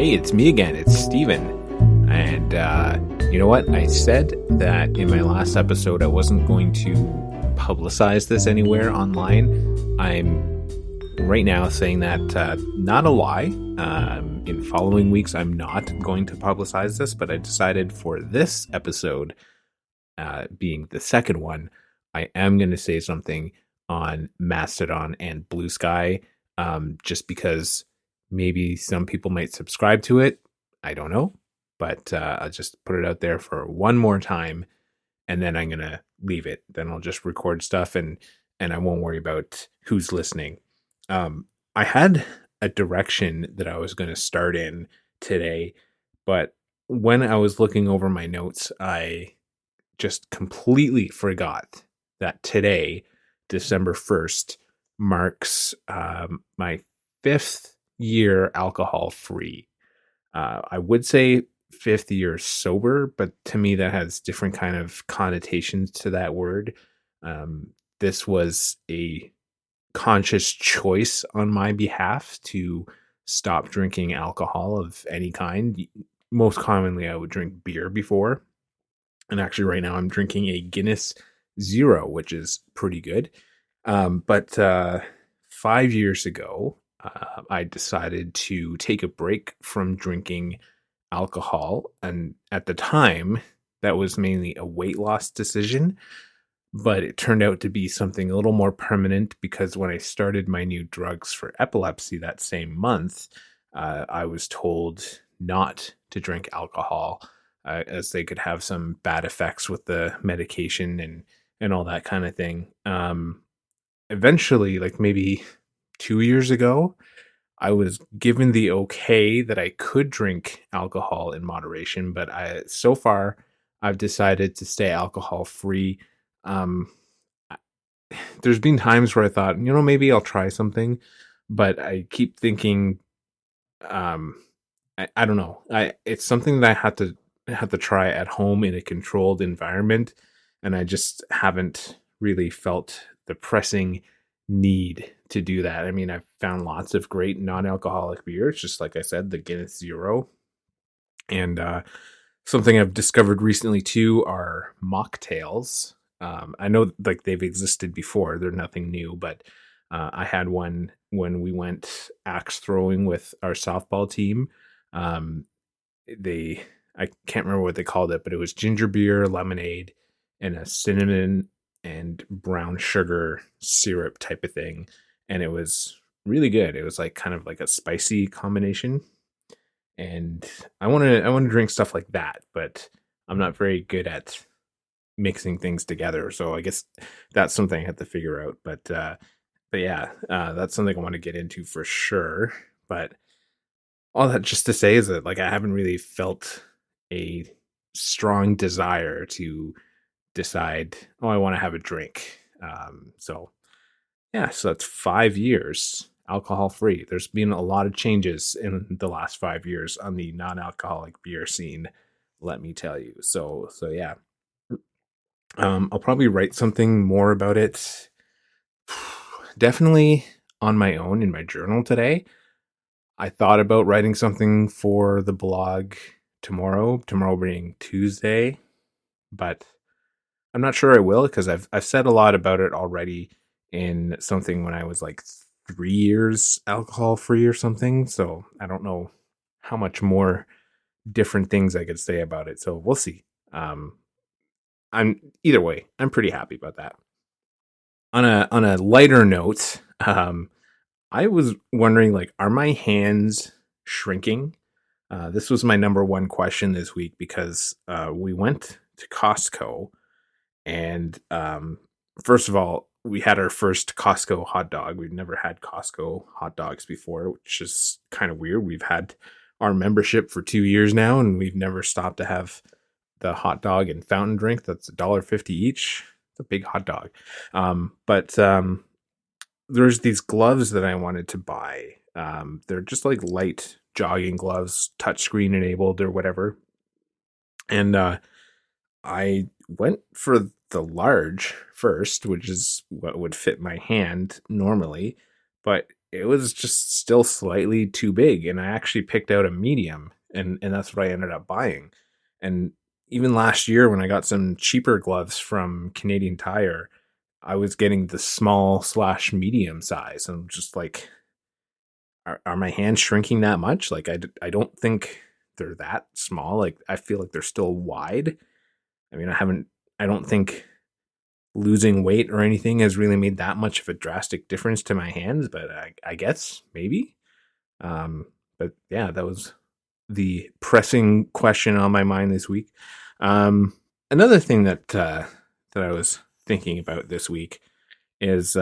Hey, it's me again. It's Steven. And you know what? I said that in my last episode I wasn't going to publicize this anywhere online. I'm right now saying that not a lie. In following weeks, I'm not going to publicize this, but I decided for this episode, being the second one, I am going to say something on Mastodon and Blue Sky, just because maybe some people might subscribe to it. I don't know, but I'll just put it out there for one more time, and then I'm going to leave it. Then I'll just record stuff, and I won't worry about who's listening. I had a direction that I was going to start in today, but when I was looking over my notes, I just completely forgot that today, December 1st, marks my 5th year alcohol free. I would say 5th year sober, but to me that has different kind of connotations to that word. This was a conscious choice on my behalf to stop drinking alcohol of any kind. Most commonly, I would drink beer before. And actually right now I'm drinking a Guinness Zero, which is pretty good. But 5 years ago, I decided to take a break from drinking alcohol. And at the time, that was mainly a weight loss decision. But it turned out to be something a little more permanent, because when I started my new drugs for epilepsy that same month, I was told not to drink alcohol, as they could have some bad effects with the medication and all that kind of thing. Eventually, like maybe 2 years ago, I was given the okay that I could drink alcohol in moderation, but so far I've decided to stay alcohol free. Um, there's been times where I thought, maybe I'll try something, but I keep thinking, I don't know. It's something that I had to try at home in a controlled environment, and I just haven't really felt the pressing need to do that. I mean, I've found lots of great non-alcoholic beers, just like I said, the Guinness Zero. And something I've discovered recently too are mocktails. I know like they've existed before; they're nothing new. But I had one when we went axe throwing with our softball team. Um, I can't remember what they called it, but it was ginger beer, lemonade, and a cinnamon and brown sugar syrup type of thing, and it was really good. It was like kind of like a spicy combination, and I want to drink stuff like that, but I'm not very good at mixing things together. So I guess that's something I have to figure out. But yeah, that's something I want to get into for sure. But all that just to say is that like I haven't really felt a strong desire to decide, oh, I want to have a drink. So yeah, so that's 5 years alcohol free. There's been a lot of changes in the last 5 years on the non-alcoholic beer scene, let me tell you. So yeah. I'll probably write something more about it. Definitely on my own in my journal today. I thought about writing something for the blog tomorrow being Tuesday, but I'm not sure I will, because I've said a lot about it already in something when I was like 3 years alcohol free or something. So I don't know how much more different things I could say about it. So we'll see. I'm either way, I'm pretty happy about that. On a lighter note, I was wondering, like, are my hands shrinking? This was my number one question this week, because we went to Costco, and first of all, we had our first Costco hot dog. We've never had Costco hot dogs before, which is kind of weird. We've had our membership for 2 years now, and we've never stopped to have the hot dog and fountain drink. That's $1.50 each. It's a big hot dog. But there's these gloves that I wanted to buy. They're just like light jogging gloves, touchscreen enabled or whatever. And I went for the large first, which is what would fit my hand normally. But it was just still slightly too big, and I actually picked out a medium, and that's what I ended up buying. And even last year when I got some cheaper gloves from Canadian Tire, I was getting the small slash medium size. And I'm just like, are my hands shrinking that much? Like, I don't think they're that small. Like, I feel like they're still wide. I mean, I don't think losing weight or anything has really made that much of a drastic difference to my hands, but I guess maybe. But yeah, that was the pressing question on my mind this week. Another thing that I was thinking about this week is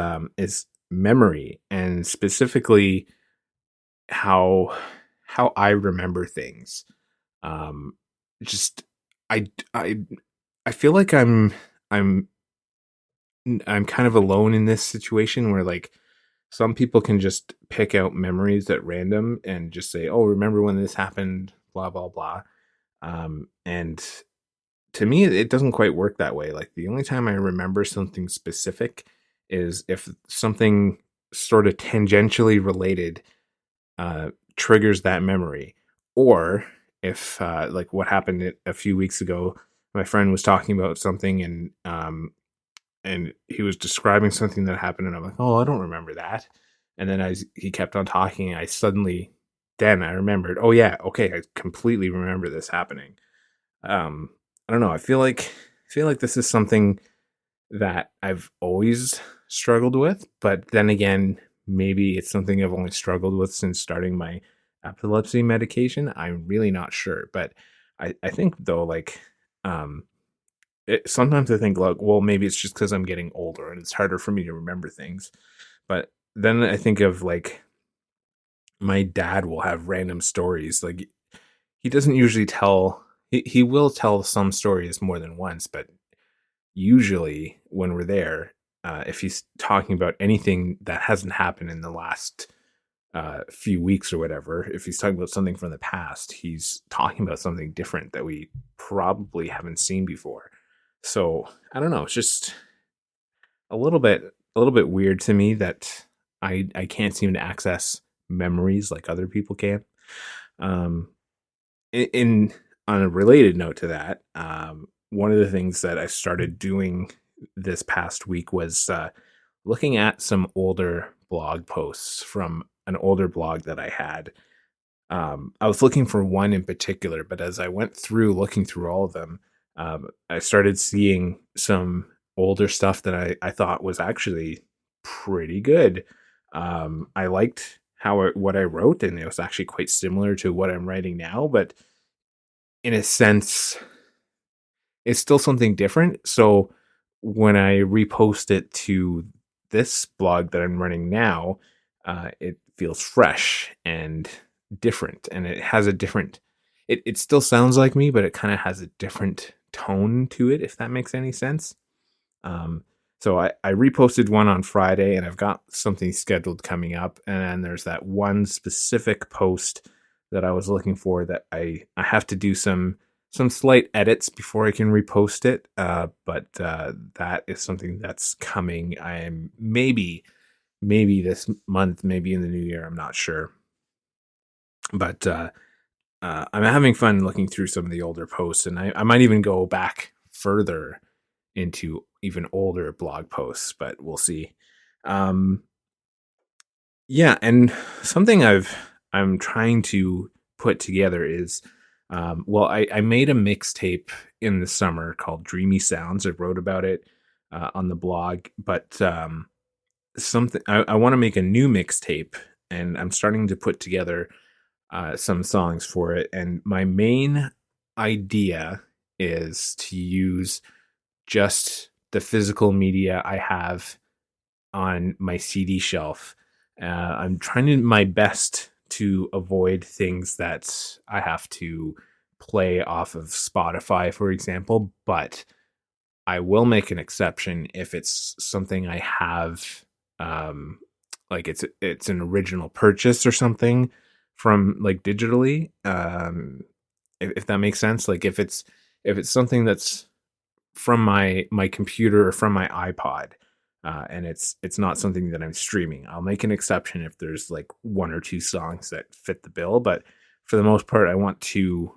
memory, and specifically how how I remember things. Um, just I I I feel like I'm I'm kind of alone in this situation where like some people can just pick out memories at random and just say, "Oh, remember when this happened?" Blah blah blah. And to me, it doesn't quite work that way. Like the only time I remember something specific is if something sort of tangentially related triggers that memory, or if like what happened a few weeks ago, my friend was talking about something and he was describing something that happened, and I'm like, oh, I don't remember that. And then as he kept on talking, then I remembered, oh yeah, okay, I completely remember this happening. Um, I don't know. I feel like this is something that I've always struggled with, but then again, maybe it's something I've only struggled with since starting my epilepsy medication. I'm really not sure, but I think though, like, um, sometimes I think like, well, maybe it's just because I'm getting older and it's harder for me to remember things. But then I think of like my dad will have random stories. Like he doesn't usually tell. He will tell some stories more than once, but usually when we're there, if he's talking about anything that hasn't happened in the last few weeks or whatever, if he's talking about something from the past, he's talking about something different that we probably haven't seen before. So I don't know. It's just a little bit weird to me that I can't seem to access memories like other people can. Um, in On a related note to that, one of the things that I started doing this past week was looking at some older blog posts from an older blog that I had. I was looking for one in particular, but as I went through looking through all of them, I started seeing some older stuff that I thought was actually pretty good. I liked what I wrote, and it was actually quite similar to what I'm writing now, but in a sense, it's still something different. So when I repost it to this blog that I'm running now, it feels fresh and different, and it has a different. It still sounds like me, but it kind of has a different tone to it, if that makes any sense. Um, so I reposted one on Friday, and I've got something scheduled coming up. And then there's that one specific post that I was looking for that I have to do some slight edits before I can repost it. But that is something that's coming. I am maybe this month, maybe in the new year. I'm not sure, but I'm having fun looking through some of the older posts, and I might even go back further into even older blog posts, but we'll see. Um, yeah, and something I'm trying to put together is, well, I made a mixtape in the summer called Dreamy Sounds. I wrote about it on the blog, but something I want to make a new mixtape, and I'm starting to put together some songs for it. And my main idea is to use just the physical media I have on my CD shelf. I'm trying to my best to avoid things that I have to play off of Spotify, for example, but I will make an exception if it's something I have, like it's an original purchase or something from like digitally. If that makes sense, like if it's something that's from my computer or from my iPod, and it's not something that I'm streaming. I'll make an exception if there's like one or two songs that fit the bill, but for the most part, I want to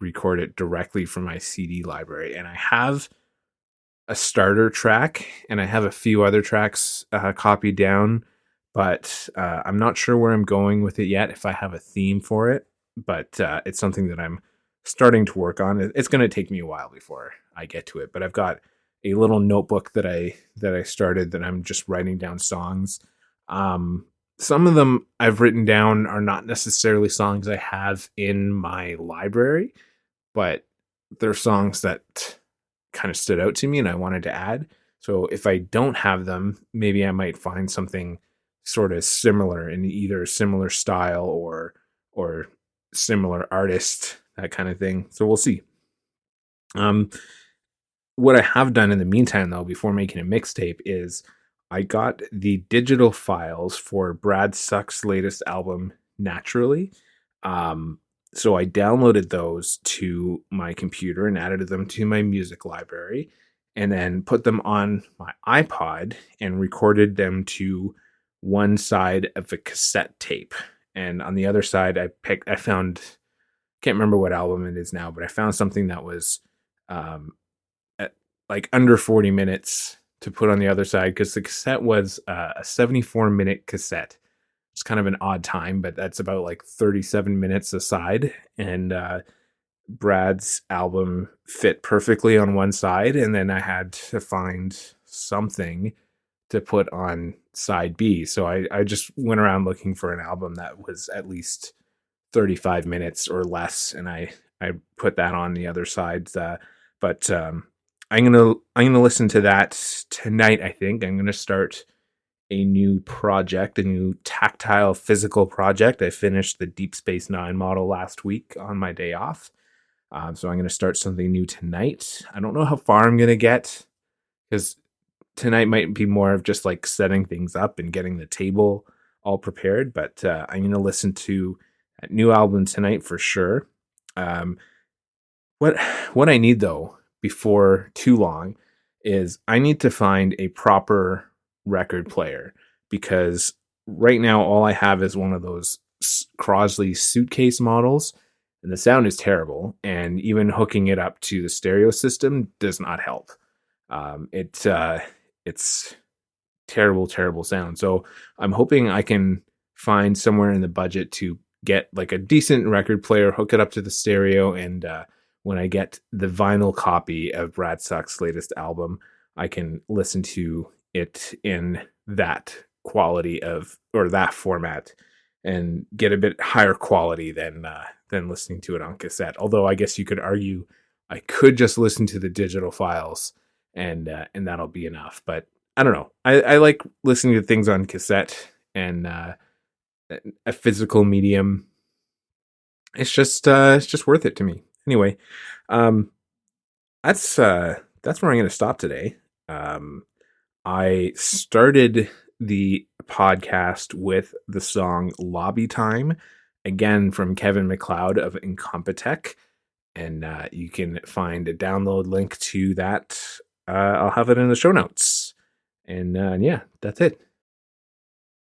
record it directly from my CD library. And I have a starter track, and I have a few other tracks copied down, but I'm not sure where I'm going with it yet. If I have a theme for it, but it's something that I'm starting to work on. It's going to take me a while before I get to it, but I've got a little notebook that I started that I'm just writing down songs. Some of them I've written down are not necessarily songs I have in my library, but they're songs that kind of stood out to me and I wanted to add. So if I don't have them, maybe I might find something sort of similar in either similar style or similar artist, that kind of thing. So we'll see. What I have done in the meantime, though, before making a mixtape, is I got the digital files for Brad Suck's latest album, Naturally. So I downloaded those to my computer and added them to my music library, and then put them on my iPod and recorded them to one side of a cassette tape. And on the other side, I found, can't remember what album it is now, but I found something that was at like under 40 minutes to put on the other side, because the cassette was a 74-minute cassette. It's kind of an odd time, but that's about like 37 minutes aside. And Brad's album fit perfectly on one side, and then I had to find something to put on side B. So I just went around looking for an album that was at least 35 minutes or less, and I put that on the other side. But I'm gonna listen to that tonight. I think I'm gonna start a new project, a new tactile physical project. I finished the Deep Space Nine model last week on my day off. So I'm going to start something new tonight. I don't know how far I'm going to get, because tonight might be more of just like setting things up and getting the table all prepared. But I'm going to listen to a new album tonight for sure. What I need, though, before too long, is I need to find a proper record player, because right now all I have is one of those Crosley suitcase models, and the sound is terrible, and even hooking it up to the stereo system does not help. It's terrible sound. So I'm hoping I can find somewhere in the budget to get like a decent record player, hook it up to the stereo, and when I get the vinyl copy of Brad Suck's latest album, I can listen to it in that quality or that format, and get a bit higher quality than listening to it on cassette. Although I guess you could argue I could just listen to the digital files and that'll be enough. But I don't know. I like listening to things on cassette and a physical medium. It's just worth it to me. Anyway, that's where I'm going to stop today. I started the podcast with the song Lobby Time, again from Kevin MacLeod of Incompetech, and you can find a download link to that. I'll have it in the show notes. And yeah, that's it.